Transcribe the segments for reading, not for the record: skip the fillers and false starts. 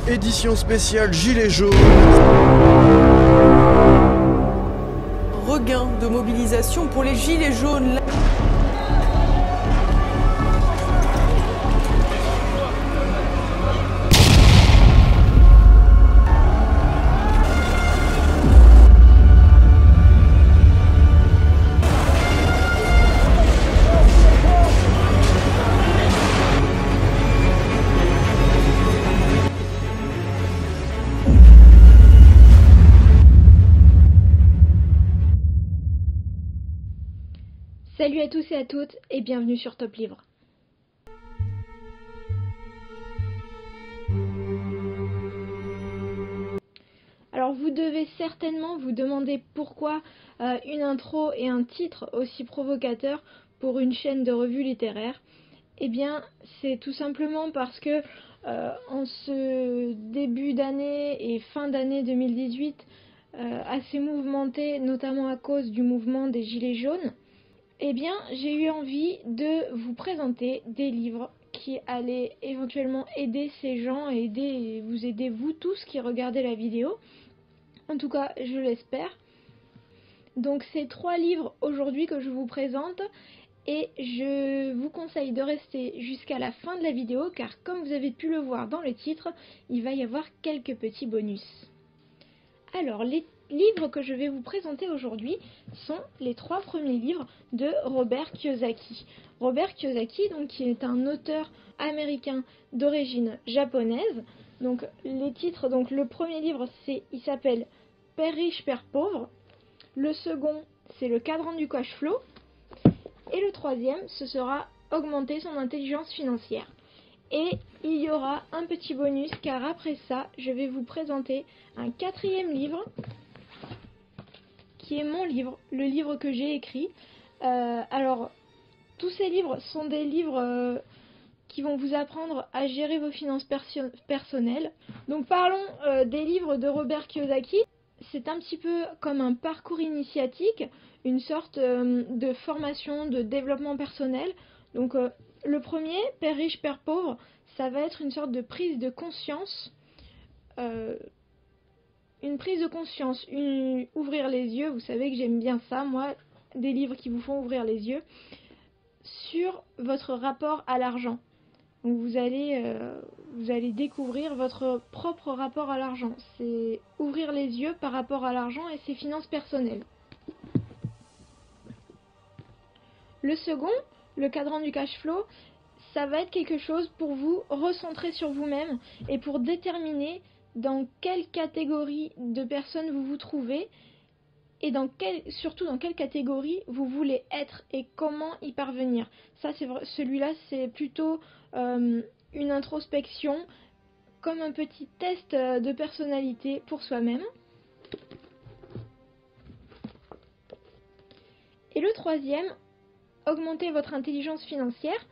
Édition spéciale Gilets jaunes. Regain de mobilisation pour les Gilets jaunes. Salut à tous et à toutes et bienvenue sur Top Livre. Alors vous devez certainement vous demander pourquoi une intro et un titre aussi provocateurs pour une chaîne de revue littéraire. Eh bien c'est tout simplement parce que en ce début d'année et fin d'année 2018 assez mouvementé, notamment à cause du mouvement des Gilets jaunes, eh bien, j'ai eu envie de vous présenter des livres qui allaient éventuellement aider ces gens et vous aider vous tous qui regardez la vidéo. En tout cas, je l'espère. Donc, c'est 3 livres aujourd'hui que je vous présente et je vous conseille de rester jusqu'à la fin de la vidéo car comme vous avez pu le voir dans le titre, il va y avoir quelques petits bonus. Alors, les livres que je vais vous présenter aujourd'hui sont les 3 premiers livres de Robert Kiyosaki. Robert Kiyosaki, donc, qui est un auteur américain d'origine japonaise. Donc, les titres, donc, le premier livre, il s'appelle Père riche, Père pauvre. Le second, c'est Le cadran du cash flow. Et le troisième, ce sera Augmenter son intelligence financière. Et il y aura un petit bonus car après ça, je vais vous présenter un 4e livre qui est mon livre, le livre que j'ai écrit. Alors, tous ces livres sont des livres qui vont vous apprendre à gérer vos finances personnelles. Donc parlons des livres de Robert Kiyosaki. C'est un petit peu comme un parcours initiatique, une sorte de formation, de développement personnel. Donc le premier, Père riche, Père pauvre, ça va être une sorte de prise de conscience. Une prise de conscience, ouvrir les yeux, vous savez que j'aime bien ça, moi, des livres qui vous font ouvrir les yeux, sur votre rapport à l'argent. Donc vous allez découvrir votre propre rapport à l'argent. C'est ouvrir les yeux par rapport à l'argent et ses finances personnelles. Le second, le cadran du cash flow, ça va être quelque chose pour vous recentrer sur vous-même et pour déterminer dans quelle catégorie de personnes vous vous trouvez et surtout dans quelle catégorie vous voulez être et comment y parvenir. Ça, celui-là, c'est plutôt une introspection, comme un petit test de personnalité pour soi-même. Et le troisième, augmenter votre intelligence financière.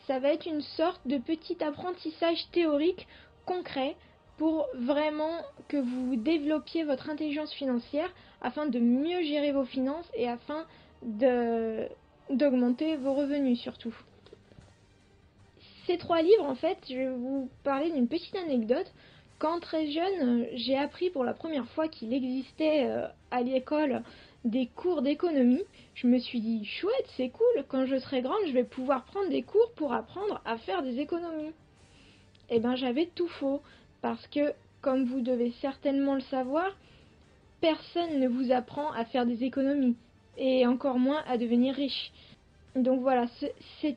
Ça va être une sorte de petit apprentissage théorique concret pour vraiment que vous développiez votre intelligence financière afin de mieux gérer vos finances et afin d'augmenter vos revenus surtout. Ces 3 livres, en fait, je vais vous parler d'une petite anecdote. Quand très jeune, j'ai appris pour la première fois qu'il existait à l'école des cours d'économie. Je me suis dit, chouette, c'est cool, quand je serai grande, je vais pouvoir prendre des cours pour apprendre à faire des économies. Eh ben, j'avais tout faux, parce que, comme vous devez certainement le savoir, personne ne vous apprend à faire des économies, et encore moins à devenir riche. Donc voilà, c'est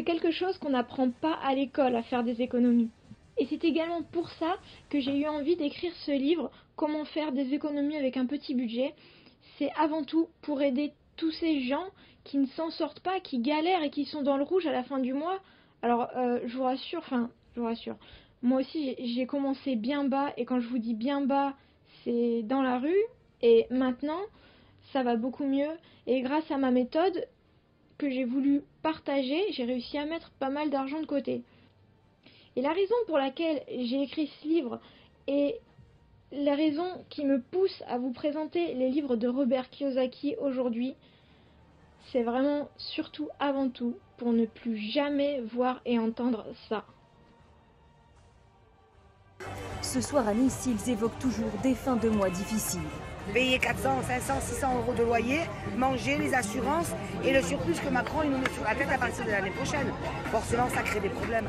quelque chose qu'on n'apprend pas à l'école à faire des économies. Et c'est également pour ça que j'ai eu envie d'écrire ce livre, Comment faire des économies avec un petit budget. C'est avant tout pour aider tous ces gens qui ne s'en sortent pas, qui galèrent et qui sont dans le rouge à la fin du mois. Alors je vous rassure, moi aussi j'ai commencé bien bas, et quand je vous dis bien bas, c'est dans la rue, et maintenant ça va beaucoup mieux, et grâce à ma méthode que j'ai voulu partager, j'ai réussi à mettre pas mal d'argent de côté. Et la raison pour laquelle j'ai écrit ce livre et la raison qui me pousse à vous présenter les livres de Robert Kiyosaki aujourd'hui, c'est vraiment surtout avant tout pour ne plus jamais voir et entendre ça. Ce soir à Nice, ils évoquent toujours des fins de mois difficiles. Payer 400, 500, 600 euros de loyer, manger, les assurances et le surplus que Macron il nous met sur la tête à partir de l'année prochaine. Forcément, ça crée des problèmes.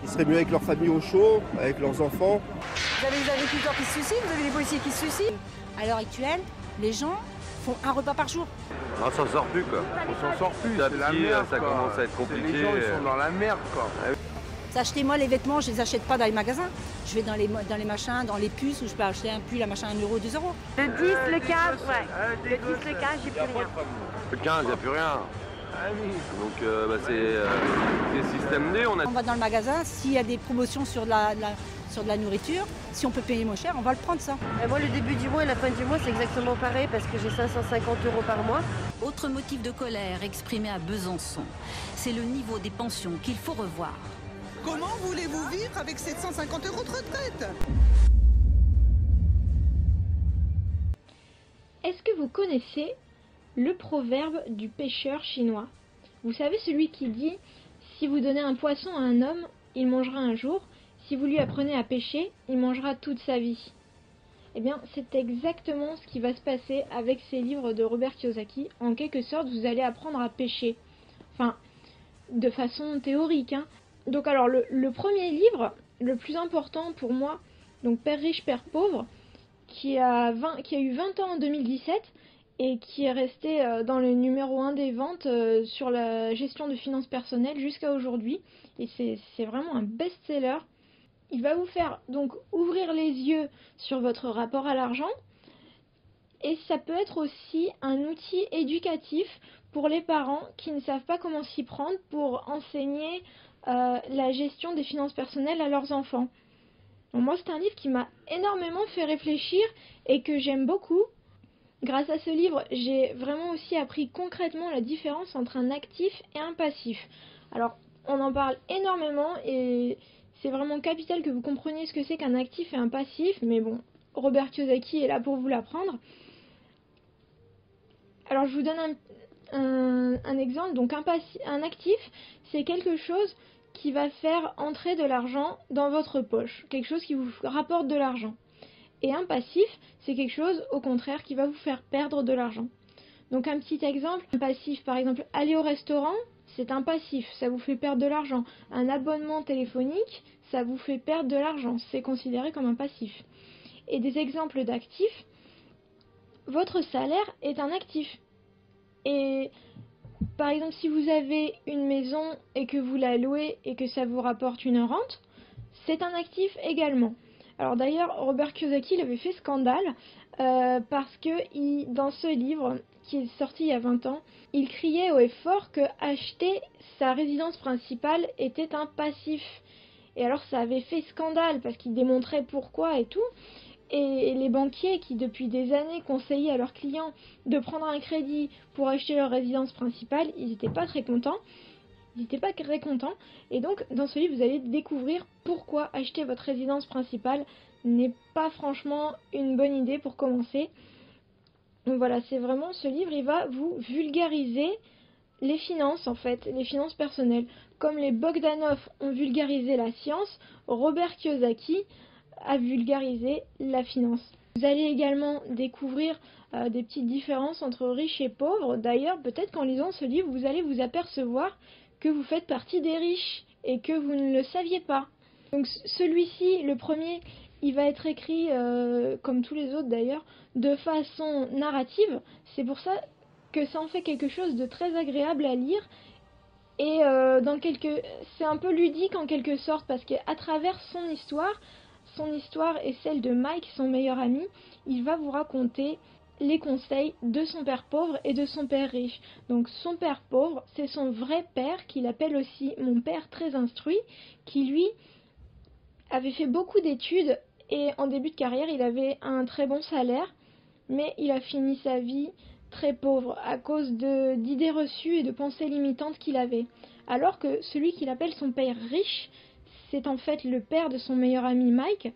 Ils seraient mieux avec leur famille au chaud, avec leurs enfants. Vous avez des agriculteurs qui se suicident, vous avez des policiers qui se suicident. À l'heure actuelle, les gens font un repas par jour. On s'en sort plus quoi. On s'en sort plus, Petit à c'est la petit, merde, ça quoi. commence à être compliqué. Les gens ils sont dans la merde quoi. Achetez-moi les vêtements, je les achète pas dans les magasins. Je vais dans les machins, dans les puces où je peux acheter un pull à machin 1 euro, 2 euros. Le 10, le 15, ouais. Le 10, le 15, j'ai plus rien. Le 15, il n'y a plus rien. Donc c'est système D. On va dans le magasin, s'il y a des promotions sur de la nourriture, si on peut payer moins cher, on va le prendre ça. Et moi, le début du mois et la fin du mois, c'est exactement pareil parce que j'ai 550 € par mois. Autre motif de colère exprimé à Besançon, c'est le niveau des pensions qu'il faut revoir. Comment voulez-vous vivre avec 750 € de retraite? Est-ce que vous connaissez le proverbe du pêcheur chinois? Vous savez, celui qui dit « Si vous donnez un poisson à un homme, il mangera un jour. Si vous lui apprenez à pêcher, il mangera toute sa vie. » Eh bien, c'est exactement ce qui va se passer avec ces livres de Robert Kiyosaki. En quelque sorte, vous allez apprendre à pêcher. Enfin, de façon théorique, hein. Donc alors, le premier livre, le plus important pour moi, donc Père riche, Père pauvre, qui a eu 20 ans en 2017 et qui est resté dans le numéro 1 des ventes sur la gestion de finances personnelles jusqu'à aujourd'hui. Et c'est vraiment un best-seller. Il va vous faire donc ouvrir les yeux sur votre rapport à l'argent. Et ça peut être aussi un outil éducatif pour les parents qui ne savent pas comment s'y prendre pour enseigner la gestion des finances personnelles à leurs enfants. Donc moi, c'est un livre qui m'a énormément fait réfléchir et que j'aime beaucoup. Grâce à ce livre, j'ai vraiment aussi appris concrètement la différence entre un actif et un passif. Alors, on en parle énormément et c'est vraiment capital que vous compreniez ce que c'est qu'un actif et un passif, mais bon, Robert Kiyosaki est là pour vous l'apprendre. Alors, je vous donne un exemple. Donc, un actif, c'est quelque chose qui va faire entrer de l'argent dans votre poche, quelque chose qui vous rapporte de l'argent. Et un passif, c'est quelque chose, au contraire, qui va vous faire perdre de l'argent. Donc un petit exemple, un passif, par exemple, aller au restaurant, c'est un passif, ça vous fait perdre de l'argent. Un abonnement téléphonique, ça vous fait perdre de l'argent, c'est considéré comme un passif. Et des exemples d'actifs, votre salaire est un actif. Et par exemple, si vous avez une maison et que vous la louez et que ça vous rapporte une rente, c'est un actif également. Alors d'ailleurs, Robert Kiyosaki il avait fait scandale parce que dans ce livre, qui est sorti il y a 20 ans, il criait haut et fort que acheter sa résidence principale était un passif. Et alors ça avait fait scandale parce qu'il démontrait pourquoi et tout. Et les banquiers qui depuis des années conseillaient à leurs clients de prendre un crédit pour acheter leur résidence principale, ils n'étaient pas très contents. Et donc dans ce livre vous allez découvrir pourquoi acheter votre résidence principale n'est pas franchement une bonne idée pour commencer. Donc voilà, c'est vraiment ce livre, il va vous vulgariser les finances en fait, les finances personnelles. Comme les Bogdanov ont vulgarisé la science, Robert Kiyosaki à vulgariser la finance. Vous allez également découvrir des petites différences entre riches et pauvres. D'ailleurs, peut-être qu'en lisant ce livre, vous allez vous apercevoir que vous faites partie des riches et que vous ne le saviez pas. Donc celui-ci, le premier, il va être écrit, comme tous les autres d'ailleurs, de façon narrative. C'est pour ça que ça en fait quelque chose de très agréable à lire. Et c'est un peu ludique en quelque sorte, parce qu'à travers son histoire et celle de Mike, son meilleur ami, il va vous raconter les conseils de son père pauvre et de son père riche. Donc son père pauvre, c'est son vrai père, qu'il appelle aussi mon père très instruit, qui lui avait fait beaucoup d'études et en début de carrière, il avait un très bon salaire, mais il a fini sa vie très pauvre à cause d'idées reçues et de pensées limitantes qu'il avait. Alors que celui qu'il appelle son père riche, c'est en fait le père de son meilleur ami Mike.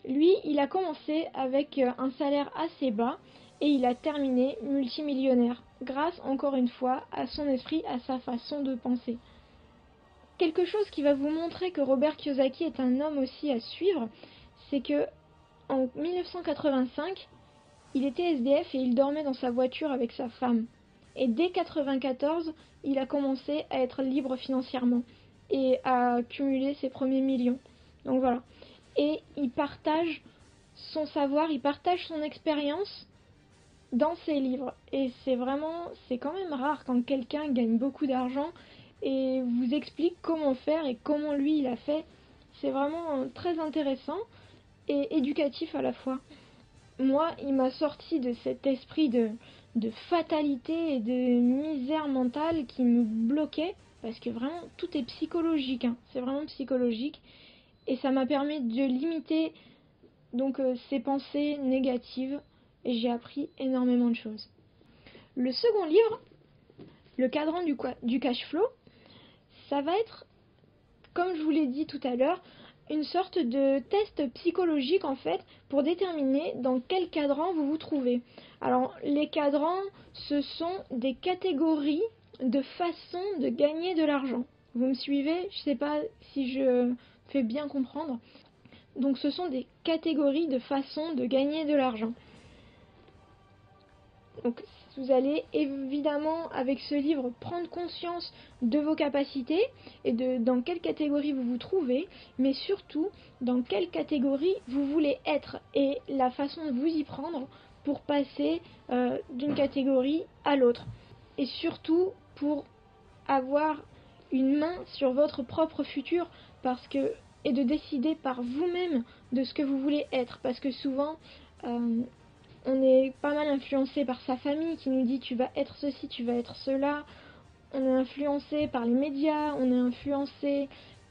Lui, il a commencé avec un salaire assez bas et il a terminé multimillionnaire, grâce encore une fois à son esprit, à sa façon de penser. Quelque chose qui va vous montrer que Robert Kiyosaki est un homme aussi à suivre, c'est que en 1985, il était SDF et il dormait dans sa voiture avec sa femme. Et dès 1994, il a commencé à être libre financièrement et à accumuler ses premiers millions. Donc voilà. Et il partage son savoir, il partage son expérience dans ses livres. Et c'est quand même rare quand quelqu'un gagne beaucoup d'argent et vous explique comment faire et comment lui il a fait. C'est vraiment très intéressant et éducatif à la fois. Moi, il m'a sorti de cet esprit de fatalité et de misère mentale qui me bloquait, parce que vraiment tout est psychologique, hein. C'est vraiment psychologique, et ça m'a permis de limiter donc ces pensées négatives, et j'ai appris énormément de choses. Le second livre, le cadran du cash flow, ça va être, comme je vous l'ai dit tout à l'heure, une sorte de test psychologique en fait pour déterminer dans quel cadran vous vous trouvez. Alors les cadrans, ce sont des catégories de façons de gagner de l'argent. Vous me suivez? Je ne sais pas si je fais bien comprendre. Donc ce sont des catégories de façons de gagner de l'argent. Donc vous allez évidemment avec ce livre prendre conscience de vos capacités et de dans quelle catégorie vous vous trouvez, mais surtout dans quelle catégorie vous voulez être et la façon de vous y prendre pour passer d'une catégorie à l'autre. Et surtout pour avoir une main sur votre propre futur et de décider par vous-même de ce que vous voulez être, parce que souvent on est pas mal influencé par sa famille qui nous dit tu vas être ceci, tu vas être cela. On est influencé par les médias, on est influencé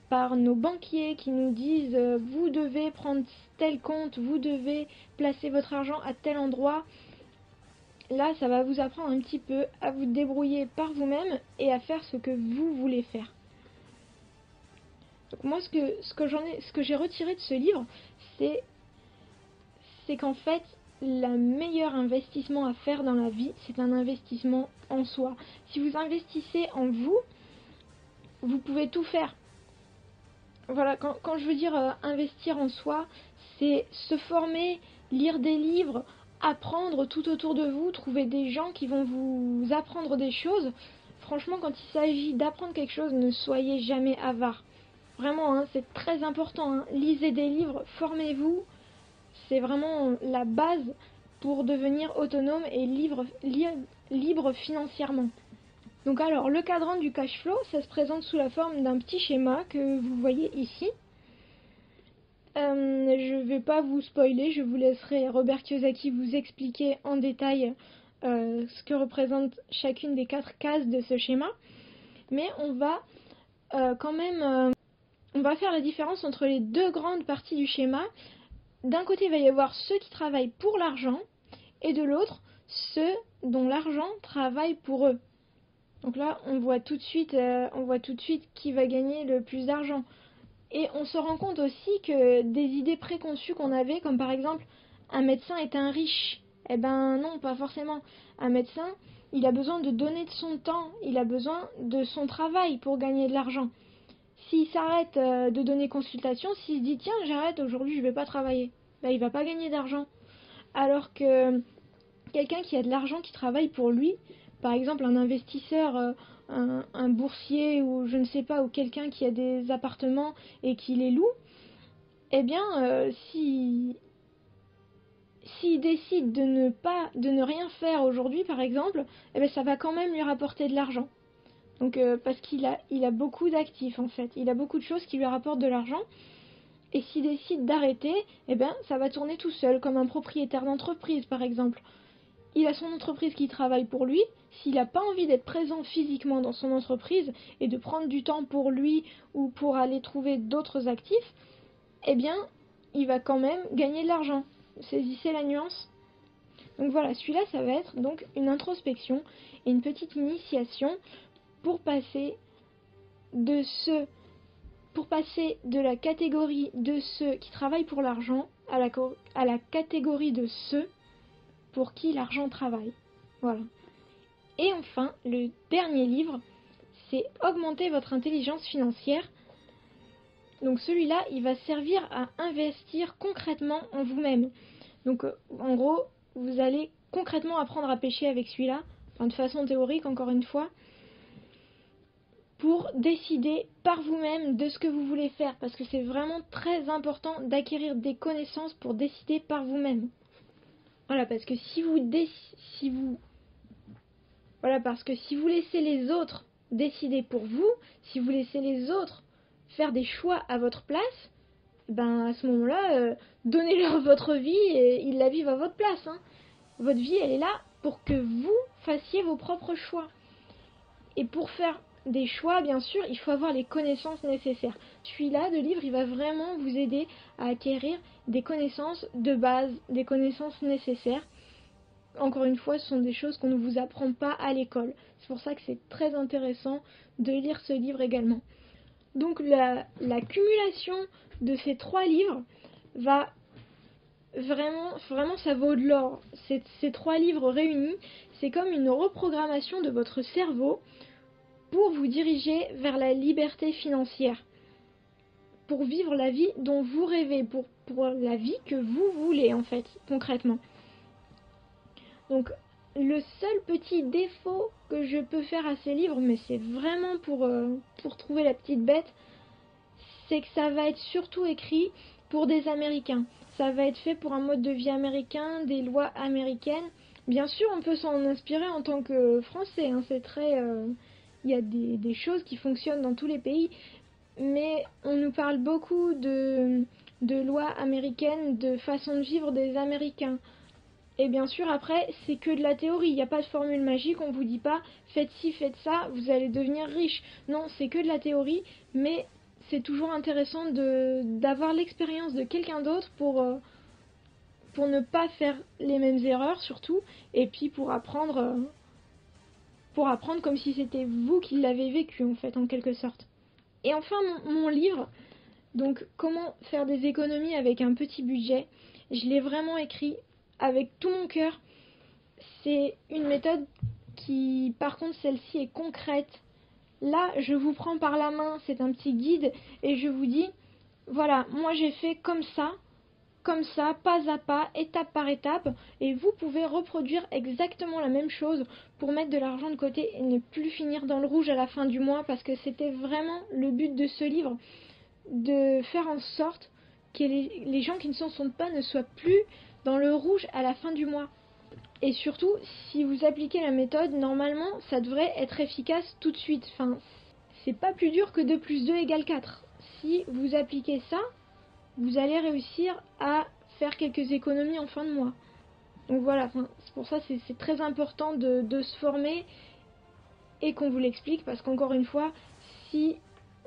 par nos banquiers qui nous disent vous devez prendre tel compte, vous devez placer votre argent à tel endroit. Là, ça va vous apprendre un petit peu à vous débrouiller par vous-même et à faire ce que vous voulez faire. Donc moi, ce que j'ai retiré de ce livre, c'est qu'en fait, le meilleur investissement à faire dans la vie, c'est un investissement en soi. Si vous investissez en vous, vous pouvez tout faire. Voilà, quand je veux dire investir en soi, c'est se former, lire des livres, apprendre tout autour de vous, trouver des gens qui vont vous apprendre des choses. Franchement, quand il s'agit d'apprendre quelque chose, ne soyez jamais avare. Vraiment, hein, c'est très important. Hein. Lisez des livres, formez-vous. C'est vraiment la base pour devenir autonome et libre financièrement. Donc alors, le cadran du cash flow, ça se présente sous la forme d'un petit schéma que vous voyez ici. Je ne vais pas vous spoiler, je vous laisserai Robert Kiyosaki vous expliquer en détail ce que représente chacune des 4 cases de ce schéma. Mais on va quand même on va faire la différence entre les 2 grandes parties du schéma. D'un côté, il va y avoir ceux qui travaillent pour l'argent, et de l'autre, ceux dont l'argent travaille pour eux. Donc là, on voit tout de suite qui va gagner le plus d'argent. Et on se rend compte aussi que des idées préconçues qu'on avait, comme par exemple, un médecin est un riche. Eh ben non, pas forcément. Un médecin, il a besoin de donner de son temps, il a besoin de son travail pour gagner de l'argent. S'il s'arrête de donner consultation, s'il se dit tiens j'arrête aujourd'hui je vais pas travailler, ben, il va pas gagner d'argent. Alors que quelqu'un qui a de l'argent qui travaille pour lui, par exemple un investisseur, un boursier ou je ne sais pas, ou quelqu'un qui a des appartements et qui les loue, eh bien s'il décide de ne rien faire aujourd'hui par exemple, eh bien ça va quand même lui rapporter de l'argent. Donc parce qu'il a beaucoup d'actifs en fait, il a beaucoup de choses qui lui rapportent de l'argent. Et s'il décide d'arrêter, eh ben ça va tourner tout seul, comme un propriétaire d'entreprise par exemple. Il a son entreprise qui travaille pour lui. S'il n'a pas envie d'être présent physiquement dans son entreprise et de prendre du temps pour lui ou pour aller trouver d'autres actifs, eh bien il va quand même gagner de l'argent. Saisissez la nuance? Donc voilà, celui-là ça va être donc une introspection et une petite initiation pour passer de la catégorie de ceux qui travaillent pour l'argent à la catégorie de ceux pour qui l'argent travaille. Voilà. Et enfin, le dernier livre, c'est Augmenter votre intelligence financière. Donc celui-là, il va servir à investir concrètement en vous-même. Donc en gros, vous allez concrètement apprendre à pêcher avec celui-là, enfin de façon théorique encore une fois, pour décider par vous-même de ce que vous voulez faire, parce que c'est vraiment très important d'acquérir des connaissances pour décider par vous-même. Voilà, parce que si vous laissez les autres décider pour vous, si vous laissez les autres faire des choix à votre place, ben à ce moment-là, donnez-leur votre vie et ils la vivent à votre place. Hein. Votre vie, elle est là pour que vous fassiez vos propres choix. Et pour faire des choix, bien sûr, il faut avoir les connaissances nécessaires. Celui-là, de livre, il va vraiment vous aider à acquérir des connaissances de base, des connaissances nécessaires. Encore une fois, ce sont des choses qu'on ne vous apprend pas à l'école. C'est pour ça que c'est très intéressant de lire ce livre également. Donc la cumulation de ces 3 livres va vraiment ça vaut de l'or. Ces 3 livres réunis, c'est comme une reprogrammation de votre cerveau pour vous diriger vers la liberté financière, pour vivre la vie dont vous rêvez, pour la vie que vous voulez en fait, concrètement. Donc le seul petit défaut que je peux faire à ces livres, mais c'est vraiment pour trouver la petite bête, c'est que ça va être surtout écrit pour des Américains. Ça va être fait pour un mode de vie américain, des lois américaines. Bien sûr, on peut s'en inspirer en tant que Français, hein, c'est très... Il y a des choses qui fonctionnent dans tous les pays, mais on nous parle beaucoup de lois américaines, de façon de vivre des Américains. Et bien sûr, après, c'est que de la théorie. Il n'y a pas de formule magique, on vous dit pas faites ci, faites ça, vous allez devenir riche. Non, c'est que de la théorie, mais c'est toujours intéressant d'avoir l'expérience de quelqu'un d'autre pour ne pas faire les mêmes erreurs surtout, et puis pour apprendre comme si c'était vous qui l'avez vécu en fait, en quelque sorte. Et enfin, mon livre, donc comment faire des économies avec un petit budget, je l'ai vraiment écrit avec tout mon cœur. C'est une méthode qui, par contre, celle-ci est concrète. Là, je vous prends par la main, c'est un petit guide, et je vous dis, voilà, moi j'ai fait comme ça, pas à pas, étape par étape, et vous pouvez reproduire exactement la même chose pour mettre de l'argent de côté et ne plus finir dans le rouge à la fin du mois, parce que c'était vraiment le but de ce livre, de faire en sorte que les gens qui ne s'en sont pas ne soient plus dans le rouge à la fin du mois. Et surtout, si vous appliquez la méthode, normalement, ça devrait être efficace tout de suite. Enfin, c'est pas plus dur que 2 plus 2 égale 4. Si vous appliquez ça, vous allez réussir à faire quelques économies en fin de mois. Donc voilà, c'est pour ça que c'est très important de se former et qu'on vous l'explique, parce qu'encore une fois, si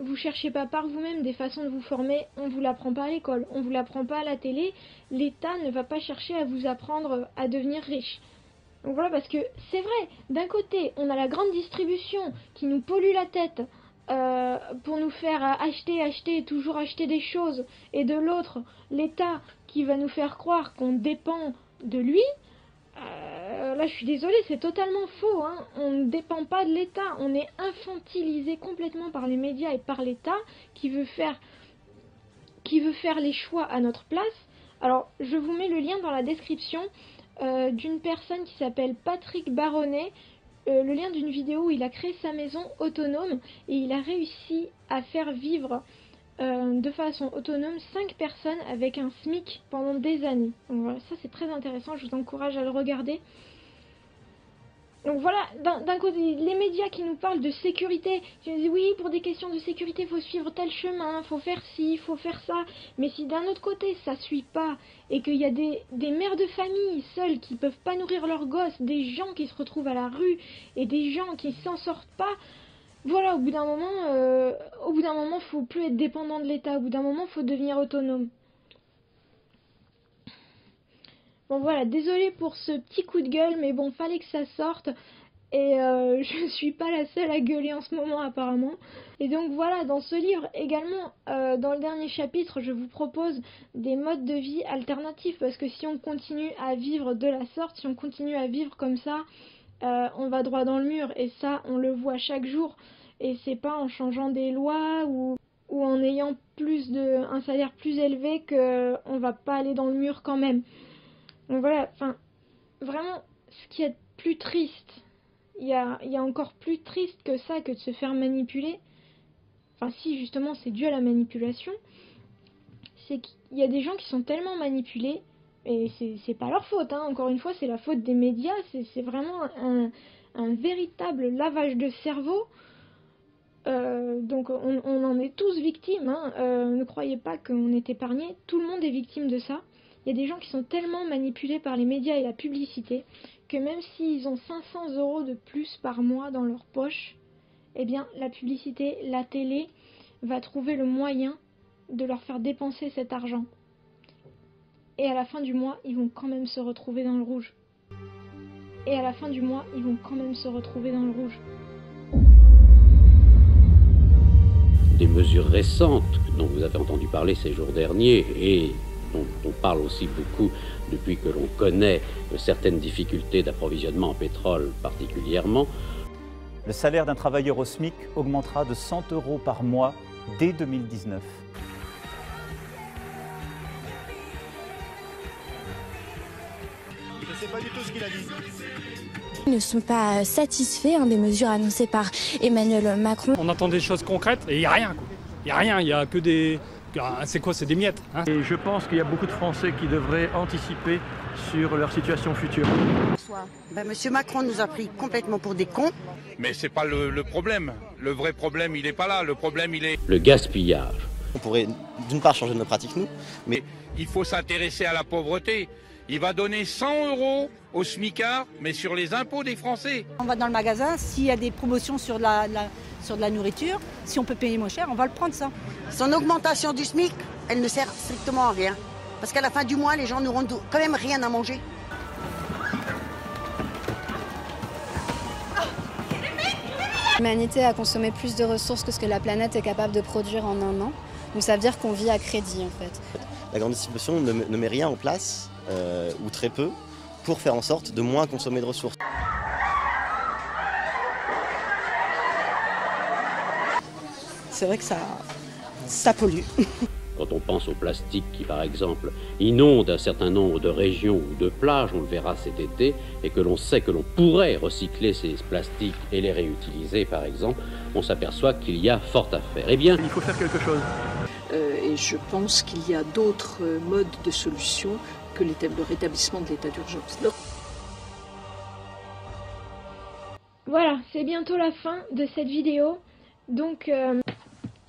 vous cherchez pas par vous-même des façons de vous former, on vous l'apprend pas à l'école, on vous l'apprend pas à la télé, l'État ne va pas chercher à vous apprendre à devenir riche. Donc voilà, parce que c'est vrai, d'un côté, on a la grande distribution qui nous pollue la tête pour nous faire acheter et toujours acheter des choses, et de l'autre, l'État qui va nous faire croire qu'on dépend de lui. Là, je suis désolée, c'est totalement faux, hein. On ne dépend pas de l'État, on est infantilisé complètement par les médias et par l'État qui veut faire les choix à notre place. Alors, je vous mets le lien dans la description d'une personne qui s'appelle Patrick Baronnet, le lien d'une vidéo où il a créé sa maison autonome et il a réussi à faire vivre de façon autonome 5 personnes avec un SMIC pendant des années. Donc voilà, ça c'est très intéressant, je vous encourage à le regarder. Donc voilà, d'un côté, les médias qui nous parlent de sécurité, qui nous disent oui, pour des questions de sécurité, il faut suivre tel chemin, il faut faire ci, il faut faire ça. Mais si d'un autre côté, ça suit pas, et qu'il y a des mères de famille seules qui peuvent pas nourrir leurs gosses, des gens qui se retrouvent à la rue, et des gens qui s'en sortent pas, voilà, au bout d'un moment, faut plus être dépendant de l'État, au bout d'un moment, faut devenir autonome. Bon voilà, désolé pour ce petit coup de gueule, mais bon, fallait que ça sorte. Et je suis pas la seule à gueuler en ce moment apparemment. Et donc voilà, dans ce livre également, dans le dernier chapitre, je vous propose des modes de vie alternatifs. Parce que si on continue à vivre de la sorte, si on continue à vivre comme ça, on va droit dans le mur. Et ça, on le voit chaque jour. Et c'est pas en changeant des lois ou en ayant un salaire plus élevé qu'on va pas aller dans le mur quand même. Donc voilà, enfin, vraiment, ce qui est plus triste, il y a encore plus triste que ça, que de se faire manipuler. Enfin si, justement, c'est dû à la manipulation. C'est qu'il y a des gens qui sont tellement manipulés, et c'est pas leur faute, hein. Encore une fois, c'est la faute des médias. C'est vraiment un véritable lavage de cerveau. Donc on en est tous victimes, hein. Ne croyez pas qu'on est épargné. Tout le monde est victime de ça. Il y a des gens qui sont tellement manipulés par les médias et la publicité que même s'ils ont 500 € de plus par mois dans leur poche, eh bien la publicité, la télé va trouver le moyen de leur faire dépenser cet argent. Et à la fin du mois, ils vont quand même se retrouver dans le rouge. Et à la fin du mois, ils vont quand même se retrouver dans le rouge. Des mesures récentes dont vous avez entendu parler ces jours derniers et dont on parle aussi beaucoup depuis que l'on connaît certaines difficultés d'approvisionnement en pétrole particulièrement. Le salaire d'un travailleur au SMIC augmentera de 100 € par mois dès 2019. Je ne sais pas du tout ce qu'il a dit. Ils ne sont pas satisfaits des mesures annoncées par Emmanuel Macron. On attend des choses concrètes et il n'y a rien. Il n'y a rien, il n'y a que des... C'est quoi, c'est des miettes, hein. Et je pense qu'il y a beaucoup de Français qui devraient anticiper sur leur situation future. Monsieur Macron nous a pris complètement pour des cons. Mais c'est pas le problème. Le vrai problème, il n'est pas là. Le problème, il est... Le gaspillage. On pourrait d'une part changer nos pratiques, nous, mais... Il faut s'intéresser à la pauvreté. Il va donner 100 € aux smicards, mais sur les impôts des Français. On va dans le magasin, s'il y a des promotions sur de la nourriture, si on peut payer moins cher, on va le prendre ça. Son augmentation du SMIC, elle ne sert strictement à rien. Parce qu'à la fin du mois, les gens n'auront quand même rien à manger. L'humanité a consommé plus de ressources que ce que la planète est capable de produire en un an. Donc ça veut dire qu'on vit à crédit en fait. La grande distribution ne met rien en place, ou très peu, pour faire en sorte de moins consommer de ressources. C'est vrai que ça pollue. Quand on pense au plastique qui, par exemple, inonde un certain nombre de régions ou de plages, on le verra cet été, et que l'on sait que l'on pourrait recycler ces plastiques et les réutiliser, par exemple, on s'aperçoit qu'il y a fort à faire. Eh bien, il faut faire quelque chose. Et je pense qu'il y a d'autres modes de solution que le rétablissement de l'état d'urgence. Voilà, c'est bientôt la fin de cette vidéo. Donc,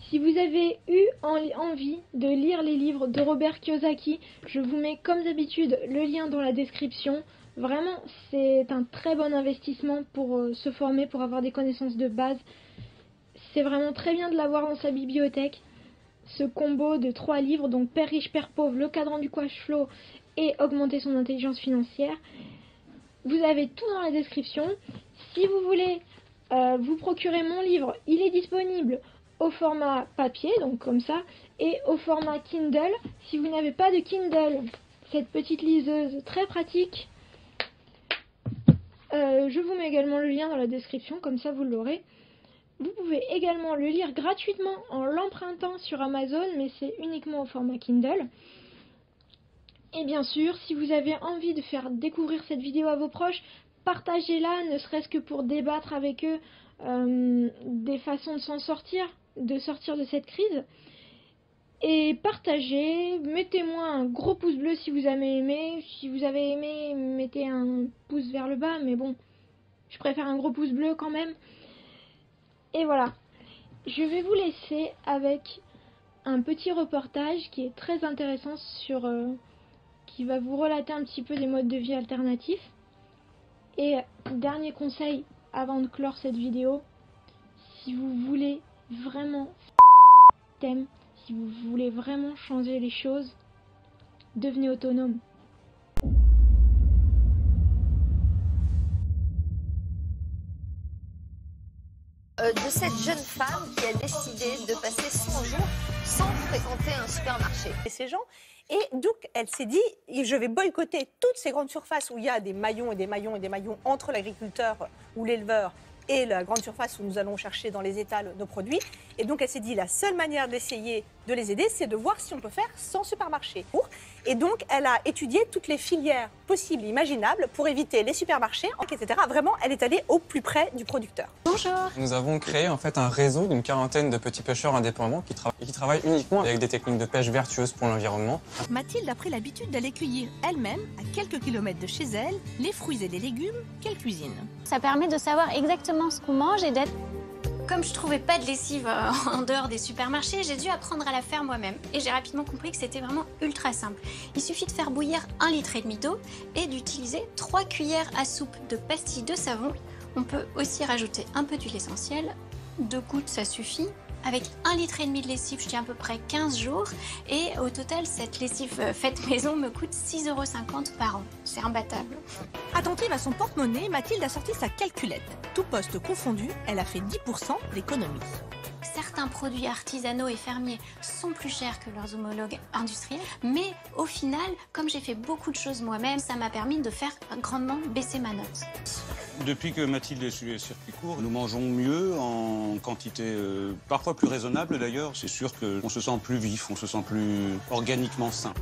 si vous avez eu envie de lire les livres de Robert Kiyosaki, je vous mets comme d'habitude le lien dans la description. Vraiment, c'est un très bon investissement pour se former, pour avoir des connaissances de base. C'est vraiment très bien de l'avoir dans sa bibliothèque. Ce combo de 3 livres, donc Père riche, Père pauvre, Le cadran du cash flow et Augmenter son intelligence financière. Vous avez tout dans la description. Si vous voulez vous procurer mon livre, il est disponible au format papier, donc comme ça, et au format Kindle. Si vous n'avez pas de Kindle, cette petite liseuse très pratique, je vous mets également le lien dans la description, comme ça vous l'aurez. Vous pouvez également le lire gratuitement en l'empruntant sur Amazon, mais c'est uniquement au format Kindle. Et bien sûr, si vous avez envie de faire découvrir cette vidéo à vos proches, partagez-la, ne serait-ce que pour débattre avec eux des façons de s'en sortir, de sortir de cette crise. Et partagez, mettez-moi un gros pouce bleu si vous avez aimé. Si vous avez aimé, mettez un pouce vers le bas, mais bon, je préfère un gros pouce bleu quand même. Et voilà, je vais vous laisser avec un petit reportage qui est très intéressant qui va vous relater un petit peu des modes de vie alternatifs. Et dernier conseil avant de clore cette vidéo, si vous voulez vraiment si vous voulez vraiment changer les choses, devenez autonome. de cette jeune femme qui a décidé de passer 100 jours sans fréquenter un supermarché. Et ces gens, et donc elle s'est dit, je vais boycotter toutes ces grandes surfaces où il y a des maillons et des maillons et des maillons entre l'agriculteur ou l'éleveur et la grande surface où nous allons chercher dans les étals nos produits. Et donc elle s'est dit, la seule manière d'essayer de les aider, c'est de voir si on peut faire sans supermarché. Et donc elle a étudié toutes les filières possibles et imaginables pour éviter les supermarchés, etc. Vraiment, elle est allée au plus près du producteur. Bonjour. Nous avons créé en fait un réseau d'une quarantaine de petits pêcheurs indépendants qui travaillent uniquement avec des techniques de pêche vertueuses pour l'environnement. Mathilde a pris l'habitude d'aller cueillir elle-même, à quelques kilomètres de chez elle, les fruits et les légumes qu'elle cuisine. Ça permet de savoir exactement ce qu'on mange et d'être... Comme je trouvais pas de lessive en dehors des supermarchés, j'ai dû apprendre à la faire moi-même. Et j'ai rapidement compris que c'était vraiment ultra simple. Il suffit de faire bouillir 1,5 litre d'eau et d'utiliser 3 cuillères à soupe de pastilles de savon. On peut aussi rajouter un peu d'huile essentielle. 2 gouttes, ça suffit. Avec 1,5 litre de lessive, je tiens à peu près 15 jours. Et au total, cette lessive faite maison me coûte 6,50 € par an. C'est imbattable. Attentive à son porte-monnaie, Mathilde a sorti sa calculette. Tout poste confondu, elle a fait 10% d'économie. Certains produits artisanaux et fermiers sont plus chers que leurs homologues industriels, mais au final, comme j'ai fait beaucoup de choses moi-même, ça m'a permis de faire grandement baisser ma note. Depuis que Mathilde est sur les circuits courts, nous mangeons mieux en quantité parfois plus raisonnable d'ailleurs. C'est sûr qu'on se sent plus vif, on se sent plus organiquement sain.